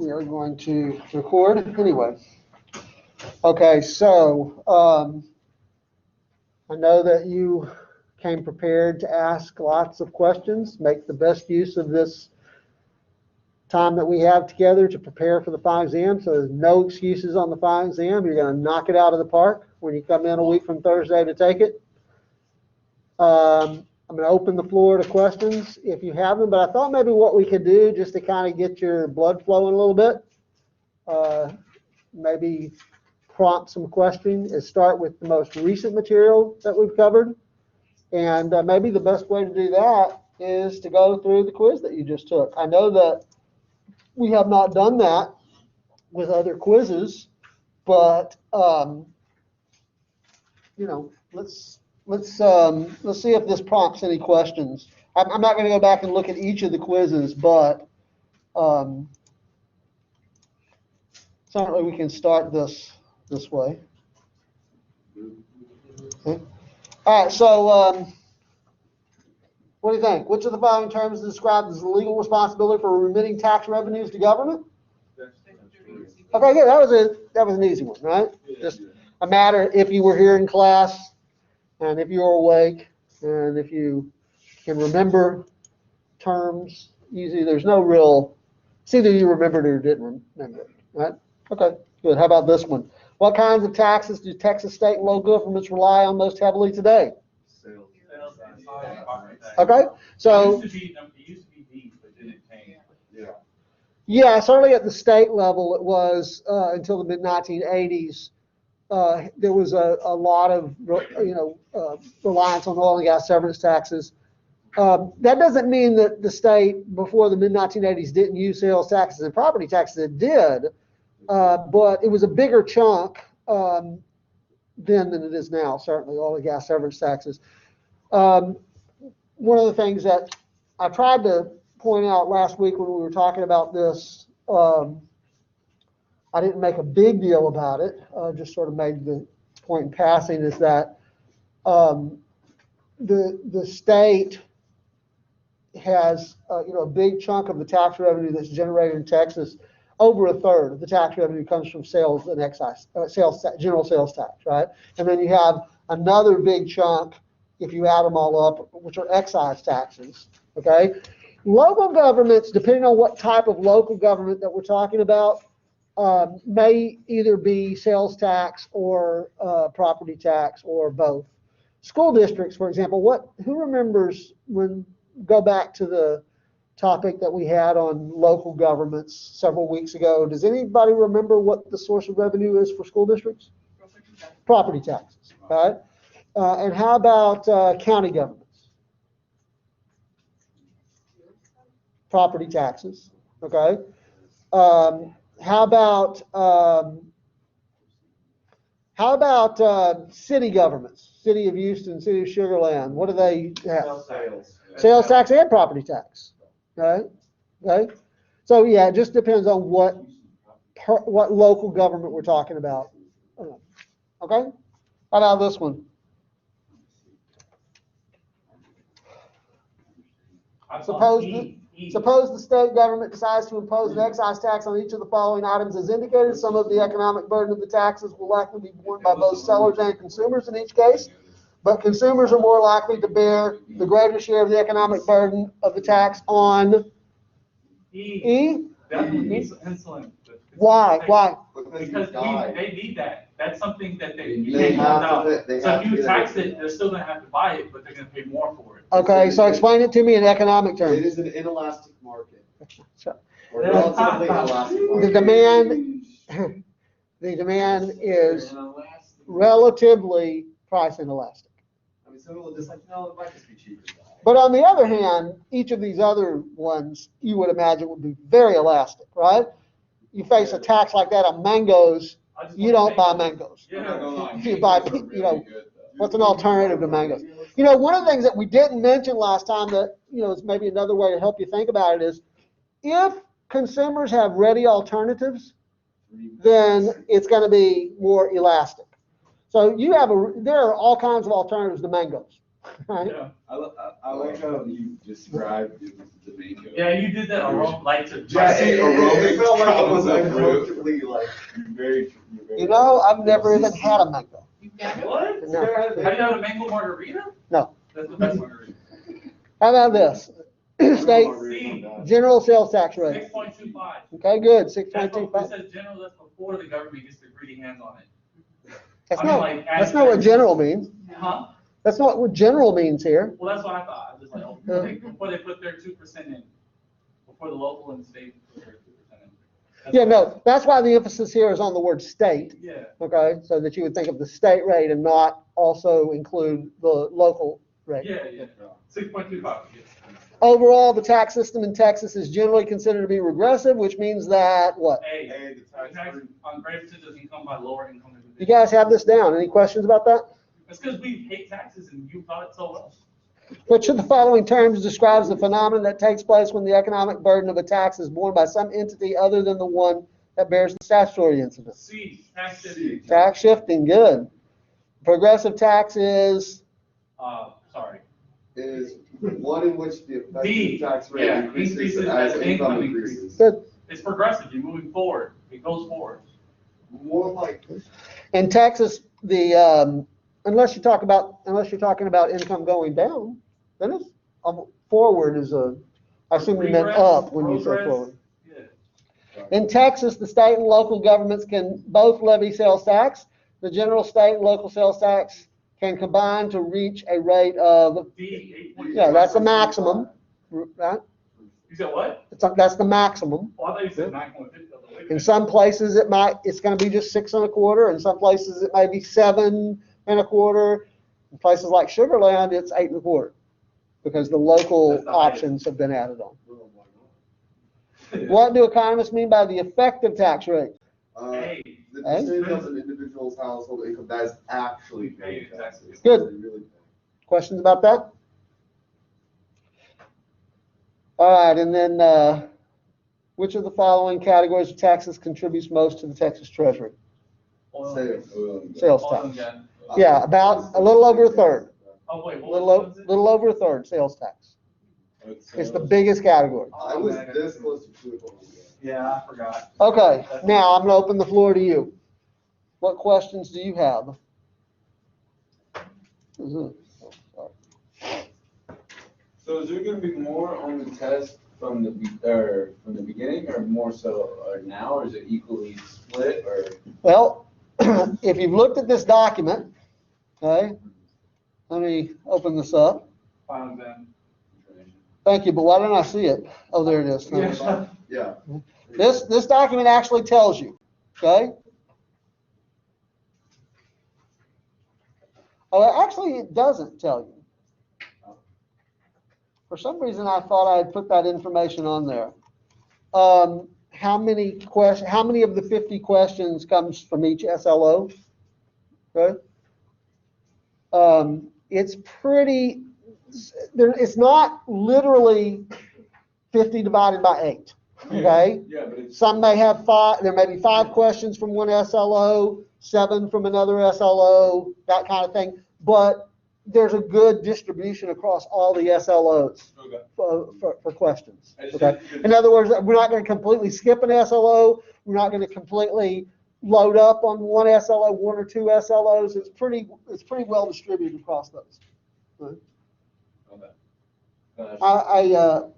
we are going to record anyway. Okay, so I know that you came prepared to ask lots of questions. Make the best use of this time that we have together to prepare for the final exam. So there's no excuses on the final exam. You're going to knock it out of the park when you come in a week from Thursday to take it. I'm going to open the floor to questions if you have them, but I thought maybe what we could do just to kind of get your blood flowing a little bit, maybe prompt some questions, is start with the most recent material that we've covered. And maybe the best way to do that is to go through the quiz that you just took. I know that we have not done that with other quizzes, but you know, let's see if this prompts any questions. I'm not going to go back and look at each of the quizzes, but certainly we can start this way. Okay. All right, so what do you think? Which of the following terms is described as the legal responsibility for remitting tax revenues to government? Okay, good. That was an easy one, right? Just a matter if you were here in class and if you were awake and if you can remember terms. Usually there's no real, it's either you remembered or didn't remember it, right? Okay, good. How about this one? What kinds of taxes do Texas state and local governments rely on most heavily today? Sales. Okay, so It used to be these, but then it changed. yeah, certainly at the state level it was until the mid-1980s. There was a lot of reliance on oil and gas severance taxes. That doesn't mean that the state before the mid-1980s didn't use sales taxes and property taxes. It did, but it was a bigger chunk then than it is now, certainly oil and gas severance taxes. One of the things that I tried to point out last week when we were talking about this, I didn't make a big deal about it, just sort of made the point in passing, is that the state has a big chunk of the tax revenue that's generated in Texas. Over a third of the tax revenue comes from sales and excise, general sales tax, right? And then you have another big chunk, if you add them all up, which are excise taxes, okay? Local governments, depending on what type of local government that we're talking about, may either be sales tax or property tax or both. School districts, for example, who remembers go back to the topic that we had on local governments several weeks ago. Does anybody remember what the source of revenue is for school districts? Property taxes, right? And how about county governments? Property taxes, okay? How about city governments? City of Houston, City of Sugar Land. What do they have? Sales tax and property tax. Okay. So yeah, it just depends on what local government we're talking about. Okay. How about this one? Suppose the state government decides to impose an excise tax on each of the following items as indicated. Some of the economic burden of the taxes will likely be borne by both sellers and consumers in each case, but consumers are more likely to bear the greater share of the economic burden of the tax on E? Definitely insulin. Why? Because they need that. That's something that you can't go without. So if you tax it, they're still going to have to buy it, but they're going to pay more for it. Okay, so explain it to me in economic terms. It is an inelastic market. So, Or relatively inelastic market. the demand is relatively price inelastic. I mean, some people just like, no, it might just be cheaper. But on the other hand, each of these other ones you would imagine would be very elastic, right? You face a tax like that on mangoes, you don't buy mangoes. You buy, what's an alternative to mangoes? One of the things that we didn't mention last time that, is maybe another way to help you think about it is if consumers have ready alternatives, then it's going to be more elastic. So there are all kinds of alternatives to mangoes. right? Yeah. I like how you described it was the mango. Yeah, you did that around, like, to. Yeah, It felt like it was Aromas of fruit. uncomfortably like. You're very. You know, I've never even had a mango. What? No. Have you had a mango margarita? No. That's the best margarita. How about this? State C, general sales tax rate. 6.25. Okay, good, six point That's two what, it five. says general, that's before the government gets their greedy hands on it. That's I mean, not, like, that's not what general means. Huh? That's not what general means here. Well, that's what I thought. I was just like, oh, before they put their 2% in, before the local and state put their 2% in. That's Yeah, what- no, that's why the emphasis here is on the word state, Yeah. okay? So that you would think of the state rate and not also include the local rate. Yeah, 6.25. Yes. Overall, the tax system in Texas is generally considered to be regressive, which means that, what? A, Hey, the the tax on greater does income by lower income individuals. You guys have this down. Any questions about that? It's because we hate taxes and you taught it so well. Which of the following terms describes the phenomenon that takes place when the economic burden of a tax is borne by some entity other than the one that bears the statutory incidence? C, tax shifting. Tax shifting, good. Progressive tax is, Sorry. Is one in which the D, effective tax rate yeah, increases increases as as income income increases. good. It's progressive. You're moving forward. It goes forward. More like, In Texas, unless you're talking about income going down, then it's, forward is I assume you meant Regress, up when you said progress. forward. Yeah. In Texas, the state and local governments can both levy sales tax. The general state and local sales tax can combine to reach a rate of, D, 8.25. yeah, that's the maximum, right? You said what? That's the maximum. Oh, I thought you said 9.50. In some places, it's gonna be just 6 1/4. In some places, it may be 7 1/4. In places like Sugar Land, it's 8 1/4, because the local That's the highest. options have been added on. What do economists mean by the effective tax rate? A. the percentage of an individual's household income that is actually paying taxes. Good. They really pay. Questions about that? All right, and then, which of the following categories of taxes contributes most to the Texas Treasury? Oil. Sales. Sales Oil and tax. gas. Yeah, about a little over a third. Oh, wait, what Little, was it? little over a third, sales tax. It's the biggest category. I was this close to 2 o'clock. Yeah, I forgot. Okay, now I'm gonna open the floor to you. What questions do you have? So is there gonna be more on the test from the beginning, or more so now, or is it equally split, or? Well, if you've looked at this document, okay, let me open this up. Final exam. Thank you, but why don't I see it? Oh, there it is. Thanks. Yeah. This document actually tells you, okay? Oh, actually, it doesn't tell you. For some reason, I thought I had put that information on there. How many of the 50 questions comes from each SLO? Okay. It's pretty, it's not literally 50 divided by 8, okay? Yeah, but it's. Some may have 5, there may be 5 questions from one SLO, 7 from another SLO, that kind of thing. But there's a good distribution across all the SLOs Okay. for questions, I just okay? think- In other words, we're not going to completely skip an SLO. We're not going to completely load up on one SLO, 1 or 2 SLOs. It's pretty well distributed across those. Okay.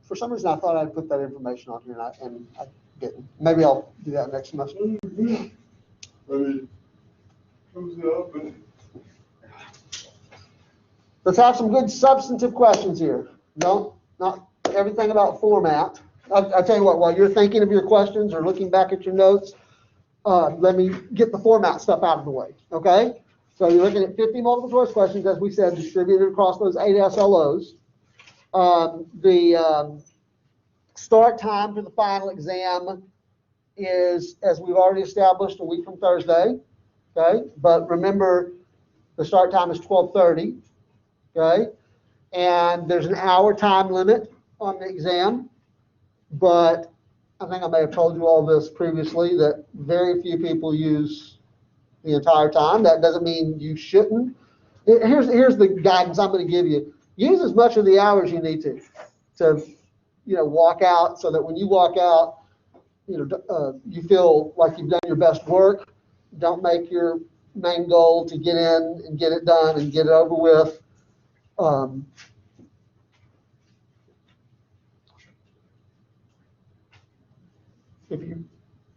For some reason, I thought I'd put that information on here, and I didn't. Maybe I'll do that next semester. I mean, comes up and. Let's have some good substantive questions here. No, not everything about format. I'll tell you what, while you're thinking of your questions or looking back at your notes, let me get the format stuff out of the way, okay? So you're looking at 50 multiple choice questions, as we said, distributed across those 8 SLOs. The start time for the final exam is, as we've already established, a week from Thursday, okay? But remember, the start time is 12:30, okay? And there's an hour time limit on the exam, but I think I may have told you all this previously, that very few people use the entire time. That doesn't mean you shouldn't. Here's the guidance I'm gonna give you. Use as much of the hours you need to, walk out, so that when you walk out, you feel like you've done your best work. Don't make your main goal to get in and get it done and get it over with.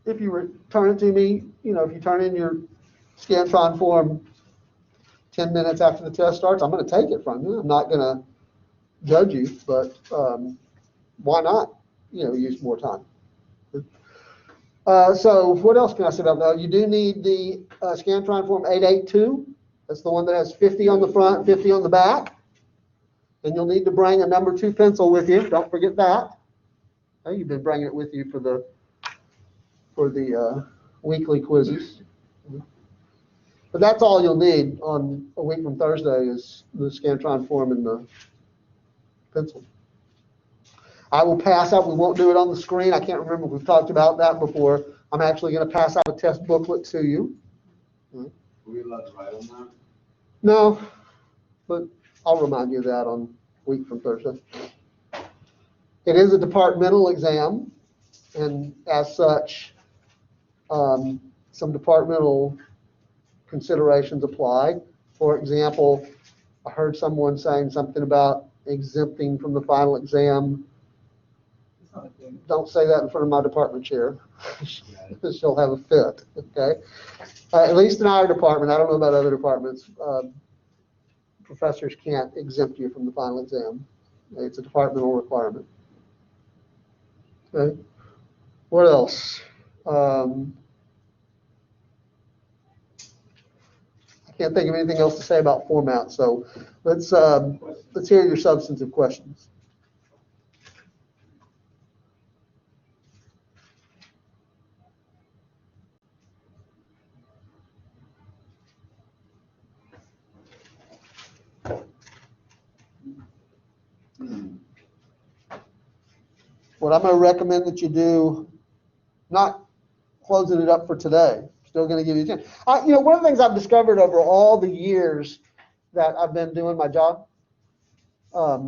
If you return it to me, if you turn in your Scantron form 10 minutes after the test starts, I'm going to take it from you. I'm not going to judge you, but why not, use more time? So what else can I say about that? You do need the Scantron form 882. That's the one that has 50 on the front, 50 on the back. And you'll need to bring a number 2 pencil with you. Don't forget that. You've been bringing it with you for the weekly quizzes. But that's all you'll need on a week from Thursday is the Scantron form and the pencil. I will pass out. We won't do it on the screen. I can't remember if we've talked about that before. I'm actually going to pass out a test booklet to you. Are we allowed to write on that? No, but I'll remind you of that on a week from Thursday. It is a departmental exam, and as such, some departmental considerations apply. For example, I heard someone saying something about exempting from the final exam. Don't say that in front of my department chair. She'll have a fit, okay? At least in our department, I don't know about other departments, professors can't exempt you from the final exam. It's a departmental requirement. Okay. What else? I can't think of anything else to say about format, so let's hear your substantive questions. What I'm going to recommend that you do, not closing it up for today, still going to give you a chance. One of the things I've discovered over all the years that I've been doing my job, I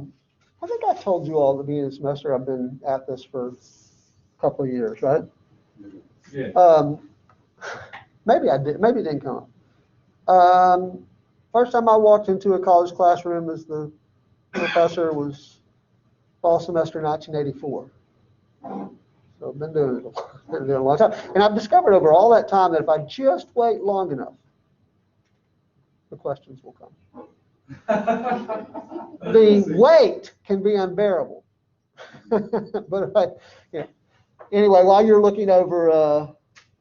think I told you all at the beginning of the semester I've been at this for a couple of years, right? Yeah. Maybe I did. Maybe it didn't come up. First time I walked into a college classroom as the professor was fall semester 1984. So I've been doing it a long time. And I've discovered over all that time that if I just wait long enough, the questions will come. The wait can be unbearable. But anyway, while you're looking over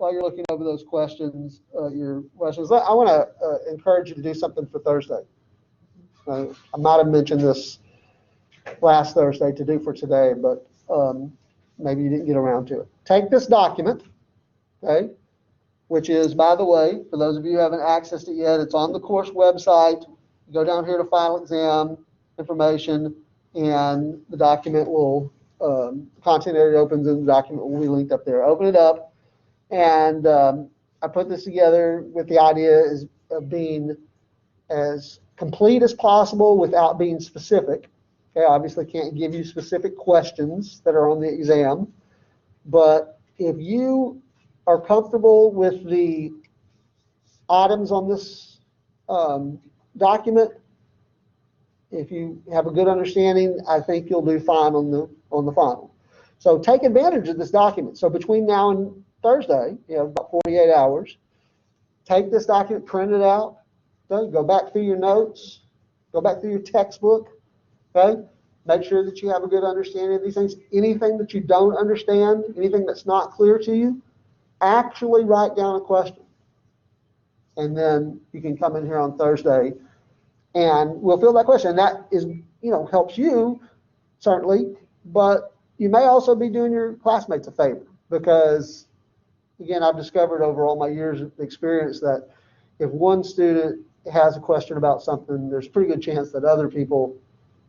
those questions, I want to encourage you to do something for Thursday. I might have mentioned this last Thursday to do for today, but maybe you didn't get around to it. Take this document, okay, which is, by the way, for those of you who haven't accessed it yet, it's on the course website. You go down here to final exam information, and the document will, content area opens and the document will be linked up there. Open it up, and I put this together with the idea of being as complete as possible without being specific. Okay, obviously can't give you specific questions that are on the exam, but if you are comfortable with the items on this document, if you have a good understanding, I think you'll do fine on the final. So take advantage of this document. So between now and Thursday, about 48 hours, take this document, print it out, okay? Go back through your notes, go back through your textbook, okay? Make sure that you have a good understanding of these things. Anything that you don't understand, anything that's not clear to you, actually write down a question. And then you can come in here on Thursday and we'll fill that question. And that is, helps you, certainly, but you may also be doing your classmates a favor because, again, I've discovered over all my years of experience that if one student has a question about something, there's a pretty good chance that other people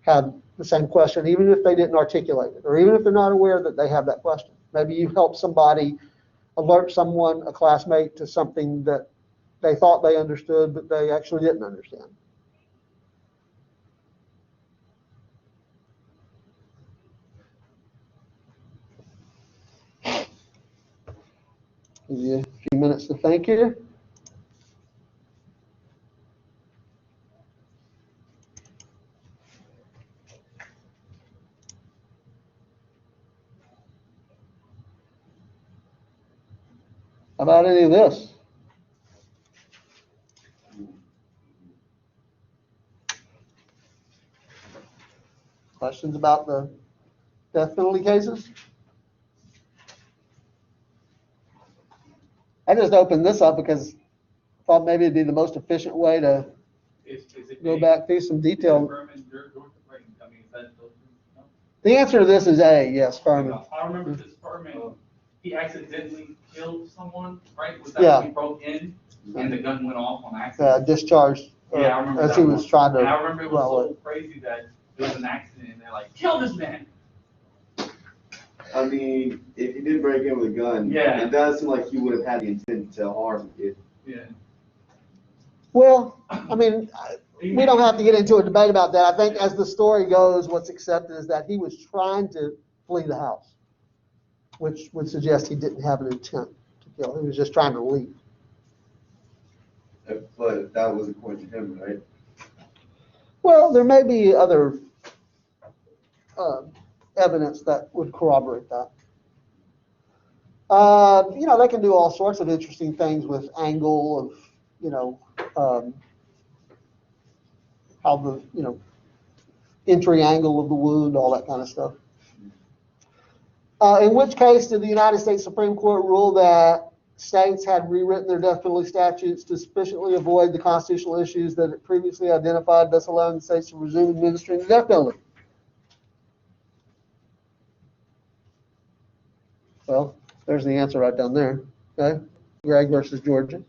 have the same question, even if they didn't articulate it, or even if they're not aware that they have that question. Maybe you help somebody, alert someone, a classmate, to something that they thought they understood, but they actually didn't understand. Give you a few minutes to think here. How about any of this? Questions about the death penalty cases? I just opened this up because I thought maybe it'd be the most efficient way to Is it go A? back through some Is it detail. Furman, Georgia, right? I mean, is that, no? The answer to this is A, yes, Furman. I remember this Furman, he accidentally killed someone, right? Was Yeah. that when he broke in and the gun went off on accident? Discharged. Yeah, I remember As that he was one. trying to. And I remember it was well, so crazy that it was an accident and they're like, kill this man. I mean, if he did break in with a gun, Yeah. it does seem like he would have had the intent to harm it. Yeah. Well, I mean, we don't have to get into a debate about that. I think as the story goes, what's accepted is that he was trying to flee the house, which would suggest he didn't have an intent to kill. He was just trying to leave. But that was according to him, right? Well, there may be other evidence that would corroborate that. They can do all sorts of interesting things with angle of, how the, entry angle of the wound, all that kind of stuff. In which case did the United States Supreme Court rule that states had rewritten their death penalty statutes to sufficiently avoid the constitutional issues that it previously identified, thus allowing the states to resume administering the death penalty? Well, there's the answer right down there. Okay, Gregg versus Georgia.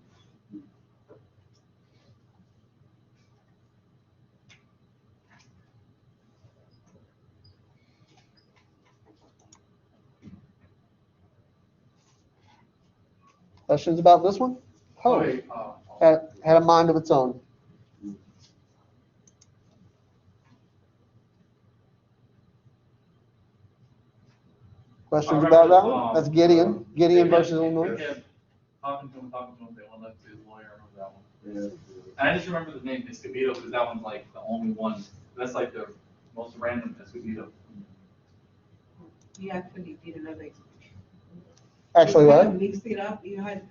Questions about this one? Oh, Wait, had a mind of its own. Questions about that one? That's Gideon versus Illinois. They kept talking to him, they went up to his lawyer, I remember that one. Yeah. And I just remember the name Escobedo because that one's like the only one, that's like the most random Escobedo. You actually did another explanation. Actually, You what? kind of mixed it up, you had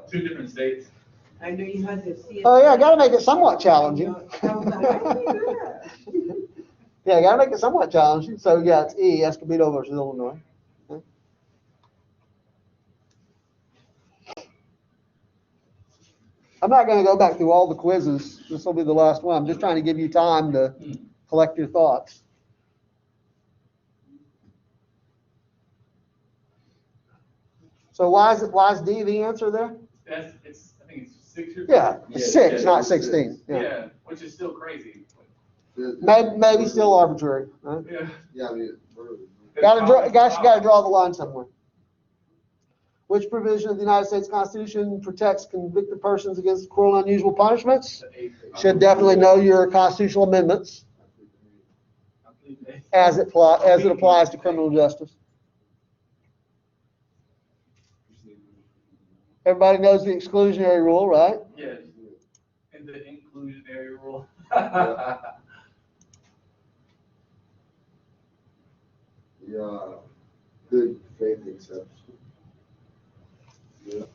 Two different states. I know you had the CS. Oh, yeah, gotta make it somewhat challenging. I was like, how do you do that? Yeah, gotta make it somewhat challenging. So, yeah, it's E, Escobedo versus Illinois. Okay. I'm not gonna go back through all the quizzes. This will be the last one. I'm just trying to give you time to collect your thoughts. So why is D the answer there? I think it's 6 years. Yeah, Yeah, 6, yeah, not six. 16. Yeah. Yeah, which is still crazy. Maybe still arbitrary. Right? Yeah. Yeah, I mean, Gotta draw the line somewhere. Which provision of the United States Constitution protects convicted persons against cruel and unusual punishments? Should definitely know your constitutional amendments as it applies to criminal justice. Everybody knows the exclusionary rule, right? Yes, in the inclusionary rule. Yeah, good faith exception.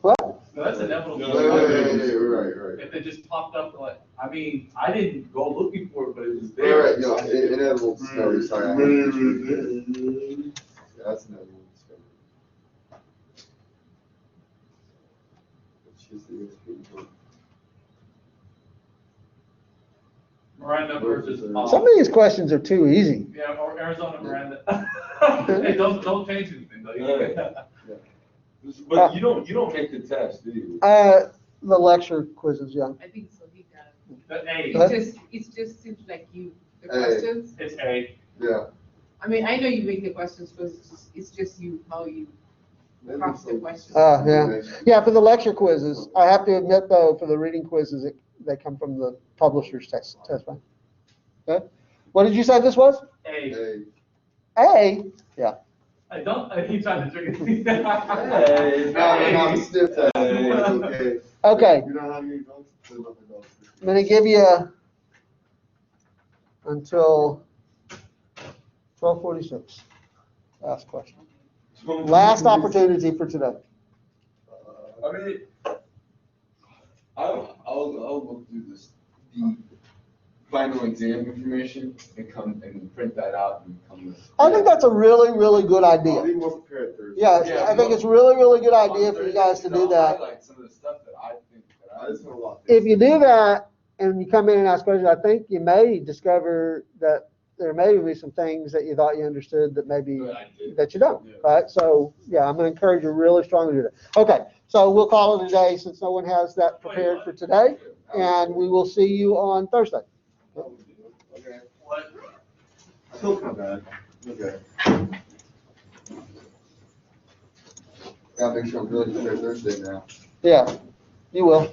What? No, that's inevitable. Right. If it just popped up, like, I mean, I didn't go looking for it, but it was Right, there. right, no, inevitable discovery, sorry. I had to- Yeah, that's inevitable discovery. It's just the extreme. Miranda versus. Some of these questions are too easy. Yeah, or Arizona Miranda. Hey, don't change anything, though. But you don't make the test, do you? The lecture quizzes, yeah. I think so, he got it. The A, What? It just seems like the Hey. questions, it's A. Yeah. I mean, I know you make the questions, but it's just how you Maybe craft the some- questions. Yeah. Yeah, for the lecture quizzes, I have to admit though, for the reading quizzes, they come from the publisher's test file. Okay? What did you say this was? A. Hey, A? Yeah. I don't, he tried to trick me. Hey, No, stiff test, it's okay. Okay, You don't have any dogs, still let the dogs. I'm gonna give you until 12:46. Last question. Last opportunity for today. I mean, I'll look through the final exam information and come and print that out and come with. I think that's a really, really good I'll idea. be more prepared Thursday. Yeah, I think it's really, really good idea for you guys to do that. Highlight some of the stuff that I think that I just know a lot. If you do that and you come in and ask questions, I think you may discover that there may be some things that you thought you understood that maybe That I did. that you don't, Yeah. right? So, yeah, I'm gonna encourage you really strongly to do that. Okay, so we'll call it a day since no one has that prepared for today, and we will see you on Thursday. Okay. What? Still not bad. Okay. Gotta make sure I'm really prepared Thursday now. Yeah, you will.